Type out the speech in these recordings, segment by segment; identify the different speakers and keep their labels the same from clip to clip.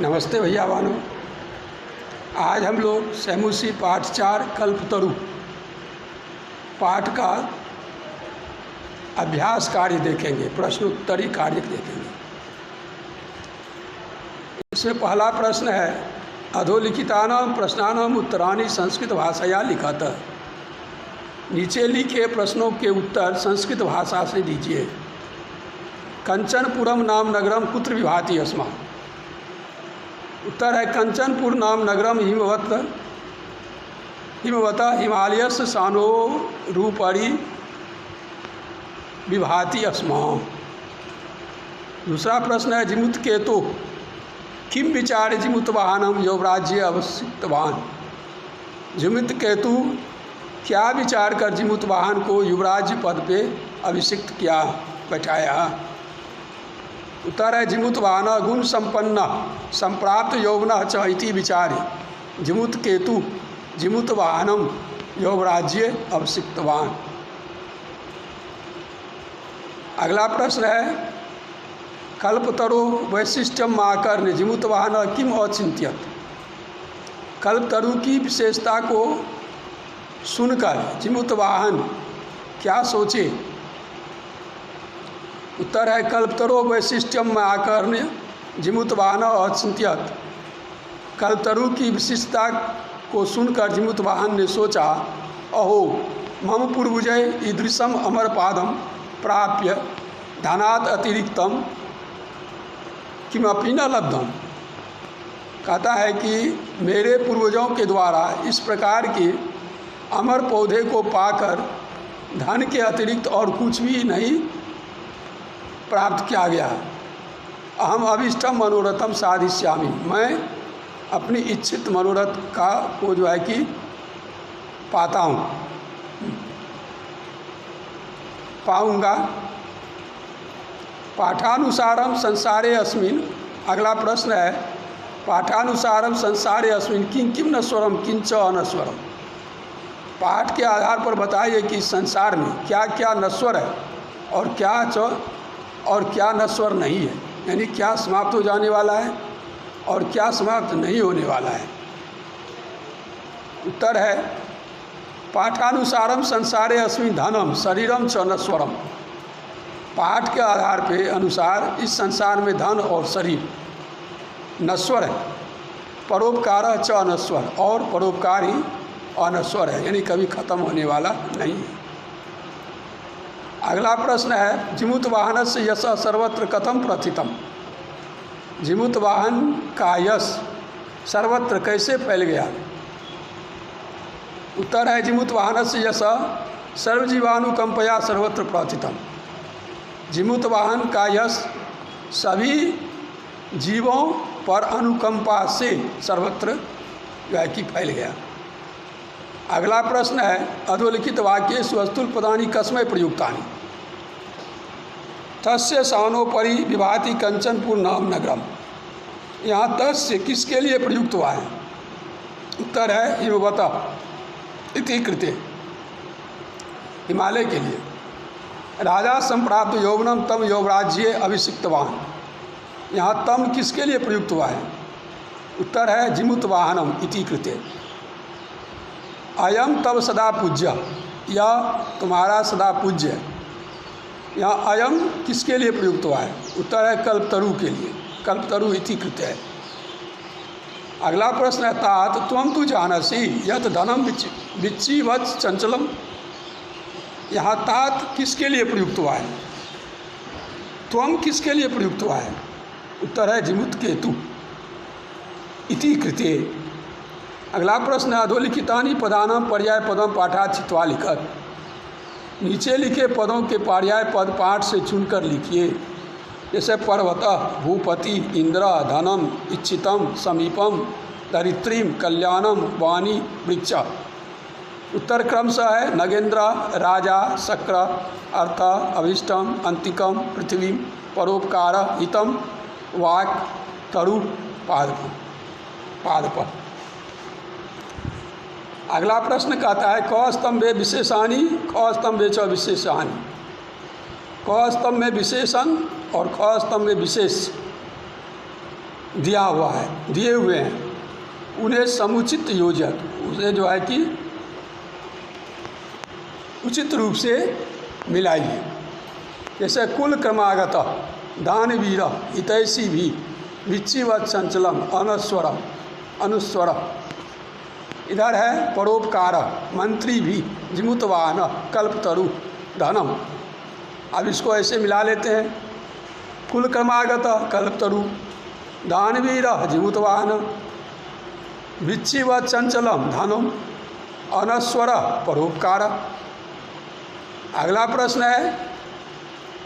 Speaker 1: नमस्ते भैया भानु। आज हम लोग सैमुसी पाठ 4 कल्पतरु पाठ का अभ्यास कार्य देखेंगे, प्रश्नोत्तरी कार्य देखेंगे। इसमें पहला प्रश्न है, अधोलिखितानां प्रश्नानां उत्तराणि संस्कृत भाषाया लिखत। नीचे लिखे प्रश्नों के उत्तर संस्कृत भाषा से दीजिए। कंचनपुरम नाम नगरम कुत्र विभाति अस्मा। उत्तर है, कंचनपुर नाम नगरम हिमवत हिमालयस सानोरूपरि विभाति अस्मा। दूसरा प्रश्न है, जिमुत केतु किम विचारे जिमुत वाहनम युवराज्य अभिषिक्तवान। जिमुत केतु क्या विचार कर जिमुत वाहन को युवराज्य पद पे अभिषिक्त किया, बैठाया। उत्तर है, जिमुत वाहन गुण संपन्न संप्राप्त यौवन च इति विचारे जिमुत केतु जिमुत वाहनम युवराज्य अभिषिक्तवान। अगला प्रश्न है, कल्पतरो वैशिष्ट्यम आकर्ण्य जिमुत वाहन किम अचिंत्यत। कल्पतरु की विशेषता को सुनकर जिमुत वाहन क्या सोचे। उत्तर है, कल्पतरो वैशिष्ट्यम आकर्ण्य जिमुत वाहन अचिंत्यत। कल्पतरु की विशिष्टता को सुनकर जिमुत वाहन ने सोचा, अहो मम पूर्वजय ईदृशम अमर पादम प्राप्य धनात् अतिरिक्तम किमपि न लब्धम। कहता है कि मेरे पूर्वजों के द्वारा इस प्रकार के अमर पौधे को पाकर धन के अतिरिक्त और कुछ भी नहीं प्राप्त किया गया। अहम अभिष्टम मनोरथम साधिष्यामि। मैं अपनी इच्छित मनोरथ को जो है कि पाऊंगा। पाठानुसारम संसारे अस्मिन्। अगला प्रश्न है, पाठानुसारम संसारे अस्मिन् किं किं नश्वरम किंच अनश्वरम। पाठ के आधार पर बताइए कि संसार में क्या क्या नश्वर है और क्या नश्वर नहीं है, यानी क्या समाप्त हो जाने वाला है और क्या समाप्त नहीं होने वाला है। उत्तर है, पाठानुसारम संसारे अस्मिन् धनम शरीरम च नश्वरम। पाठ के आधार पे अनुसार इस संसार में धन और शरीर नश्वर है। परोपकार च अनश्वर, और परोपकार ही अनश्वर है, यानी कभी खत्म होने वाला नहीं है। अगला प्रश्न है, जिमुत वाहन से यश सर्वत्र कथम प्रथितम। जिमुत वाहन का यश सर्वत्र कैसे फैल गया। उत्तर है, जिमुत वाहन से यश सर्वजीवानुकंपया सर्वत्र प्रथितम। जिमुत वाहन का यश सभी जीवों पर अनुकंपा से सर्वत्र कि फैल गया। अगला प्रश्न है, अधोलिखित वाक्य स्वस्तुल पदानि कस्मै प्रयुक्तानि। तस्य सानोपरि विभाति कंचनपुर नाम नगरम। यहाँ तस्य किसके लिए प्रयुक्त हुआ है। उत्तर है, हिमवत इति कृते, हिमालय के लिए। राजा संप्राप्त यौवनम तम यौवराज्ये अभिषिक्तवान। यहाँ तम किसके लिए प्रयुक्त हुआ है। उत्तर है, जिमुत वाहनम इति कृते। अयम तब सदा पूज्य, यह तुम्हारा सदा पूज्य। यहाँ अयम किसके लिए प्रयुक्त हुआ है। उत्तर है, कल्पतरु के लिए, कल्पतरु इति कृत है। अगला प्रश्न है, तात त्वं तु जानसि यत् धनम विच्चीवत् चंचलम। यहाँ तात किसके लिए प्रयुक्त हुआ है। त्वं किसके लिए प्रयुक्त हुआ है। उत्तर है, जिमुत केतु इति कृते। अगला प्रश्न है, अधोलिखितानि पदानां पर्याय पदम पाठात् चित्वा लिखत। नीचे लिखे पदों के पर्याय पद पाठ से चुनकर लिखिए। जैसे पर्वतः, भूपति, इंद्र, धनम, इच्छितम, समीपम, धरित्रीम, कल्याणम, वाणी, वृक्ष। उत्तर क्रमशः है, नगेंद्र, राजा, शक्र, अर्थ, अभिष्टम, अंतिकम, पृथ्वी, परोपकार, हितम, वाक्, तरु, पादप। अगला प्रश्न कहता है, क स्तंभे विशेषानि ख स्तंभे च विशेषानि। क स्तंभ में विशेषण और ख स्तंभ में विशेष। दिया हुआ है, दिए हुए हैं, उन्हें समुचित योजक, उसे जो है कि उचित रूप से मिलाइए। जैसे कुल क्रमागत दानवीर हितैषी भी विच्चिवत चंचलम अनुस्वर अनुस्वर, इधर है परोपकार मंत्री भी जिमुतवान कल्पतरु धनम। अब इसको ऐसे मिला लेते हैं, कुल क्रमागत कल्पतरु, दानवीर जिमुतवान, विच्चिवत चंचलम धनम, अनस्वर परोपकार। अगला प्रश्न है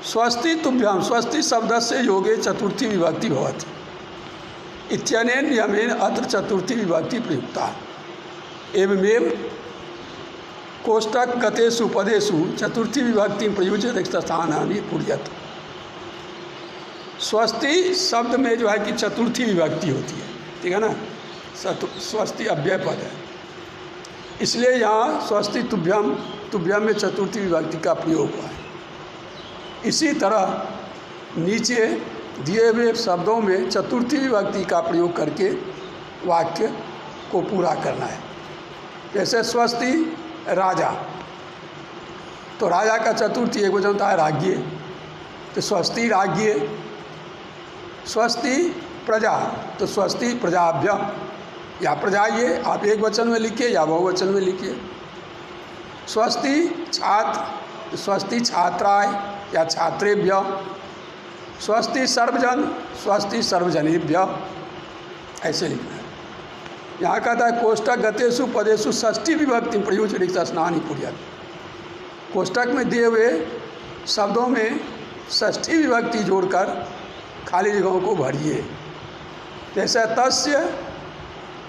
Speaker 1: स्वस्ति तुभ्यम, स्वस्ति शब्द से योगे चतुर्थी विभक्ति भवति इत्यनेन नियमेन अत्र चतुर्थी विभक्ति प्रयुक्ता एवमेव कोष्टक गतेषु पदेषु चतुर्थी विभक्ति प्रयुज्य रिक्तस्थानानि पूर्यत। स्वस्ति शब्द में जो है कि चतुर्थी विभक्ति होती है, ठीक है ना, स्वस्ति अव्यय पद है, इसलिए यहाँ स्वस्ति तुभ्यम, तुभ्यम में चतुर्थी विभक्ति का प्रयोग हुआ है। इसी तरह नीचे दिए हुए शब्दों में चतुर्थी विभक्ति का प्रयोग करके वाक्य को पूरा करना है। जैसे स्वस्ति राजा, तो राजा का चतुर्थी एक वचन होता है राज्ञे, तो स्वस्ति राज्ञे। स्वस्ति प्रजा, तो स्वस्ति प्रजाभ्य, या प्रजाइए आप एक वचन में लिखिए या बहुवचन में लिखिए। स्वस्ति छात्र, तो स्वस्ति छात्राय या छात्रेभ्य। स्वस्ति सर्वजन, स्वस्ति सर्वजनेभ्य, ऐसे लिखना है। यहाँ कहता है कोष्टक गतेषु पदेषु षष्ठी विभक्ति प्रयुज्य रिक्तस्थानानि पूर्यत। कोष्टक में दिए हुए शब्दों में षष्ठी विभक्ति जोड़कर खाली जगहों को भरिए। जैसे तस्य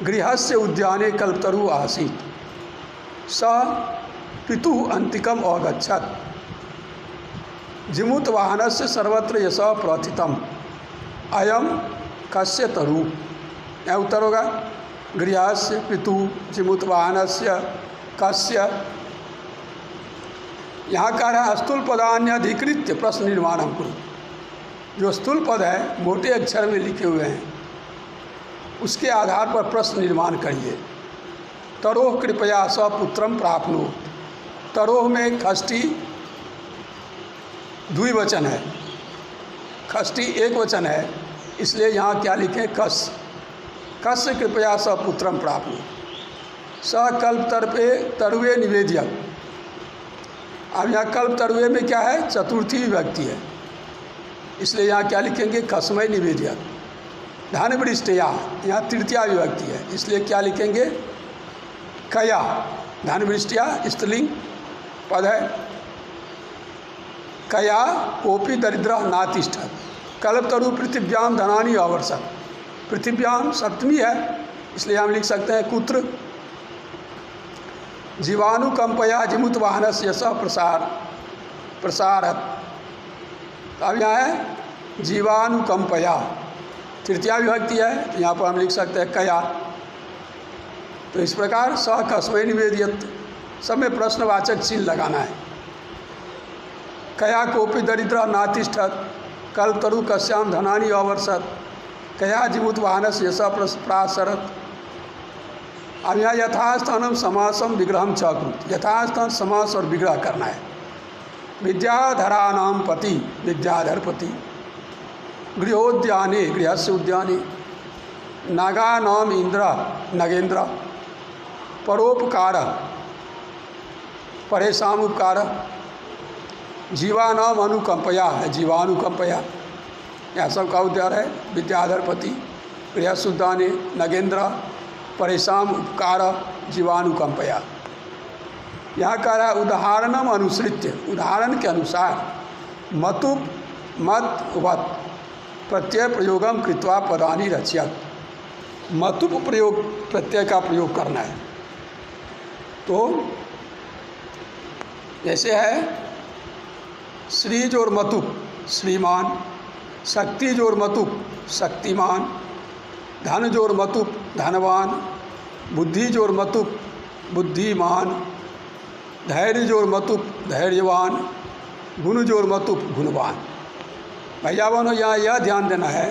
Speaker 1: गृहस्य उद्याने कल्पतरु आसीत्, स पितुः अंतिकम अगच्छत्, जिमुत वाहनस्य सर्वत्र यश प्रथितम, अयम कस्य तरु। यहाँ उत्तर होगा गृहस्य पितुः जिमुत वाहनस्य कस्य। यहाँ कह रहा है स्थूल पदान्यधिकृत्य प्रश्न निर्माणम कुरु। जो स्थूल पद है मोटे अक्षर में लिखे हुए हैं उसके आधार पर प्रश्न निर्माण करिए। तरोह कृपया सपुत्रम प्राप्नोत, तरोह में खष्टी द्विवचन है, खष्टी एक वचन है, इसलिए यहाँ क्या लिखें कस, कस्य कृपया सपुत्रम प्राप्नोत। स कल्प तर्पे तरुवे निवेद्यक, अब यहाँ कल्प तरुवे में क्या है चतुर्थी विभक्ति है, इसलिए यहाँ क्या लिखेंगे खसमय निवेद्यक। धन वृष्टया, यहाँ तृतीया विभक्ति है, इसलिए क्या लिखेंगे कया। धन वृष्टया स्त्रीलिंग पद है। कया कोपी दरिद्र नातिष्ठत, कल्पतरु पृथिव्याम धनानि अवर्षत। पृथिव्याम सप्तमी है, इसलिए हम लिख सकते हैं कुत्र। जीवाणुकंपया जिमुत वाहनस्य स प्रसार प्रसारत। अब यहाँ है जीवाणुकंपया, तृतीया विभक्ति है, तो यहाँ पर हम लिख सकते हैं कया। तो इस प्रकार स कस्मै निवेदित, सब में प्रश्नवाचक चिन्ह लगाना है। कया कोपी दरिद्र नातिष्ठत, कल्पतरु कस्याम धनानि अवर्षत, कया जिमुत वाहनस्य स प्रासरत। अब यहाँ यथास्थानम समासम विग्रहम च कृत, यथास्थान समास और विग्रह करना है। विद्याधरानाम पति विद्याधरपति, गृहोद्याने गृहस्य उद्याने, नागानाम इंद्र नगेंद्र, परोपकार परेशान उपकार, जीवानाम अनुकंपया जीवानुकंपया, यह सब का उद्धार है। विद्याधरपति गृहस्य उद्याने नगेंद्र परेशान उपकार जीवानुकंपया। यहाँ कह रहा है उदाहरणम अनुसृत्य, उदाहरण के अनुसार मतुप मत वत प्रत्यय प्रयोगम कृत्वा पदानि रचयत। मतुप प्रयोग प्रत्यय का प्रयोग करना है। तो जैसे है श्री जोर मतुप श्रीमान, शक्ति जोर मतुप शक्तिमान, धन जोर मतुप धनवान, बुद्धि जोर मतुप बुद्धिमान, धैर्य जोर मतुप धैर्यवान, गुण जोर मतुप गुणवान। भैया बहनों यहाँ यह ध्यान देना है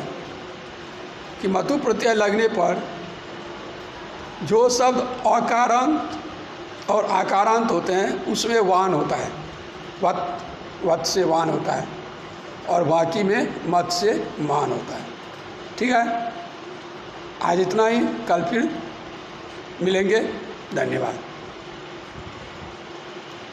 Speaker 1: कि मतु प्रत्यय लगने पर जो शब्द अकारांत और आकारांत होते हैं उसमें वान होता है, वत से वान होता है, और बाकी में मत से मान होता है। ठीक है, आज इतना ही, कल फिर मिलेंगे। धन्यवाद।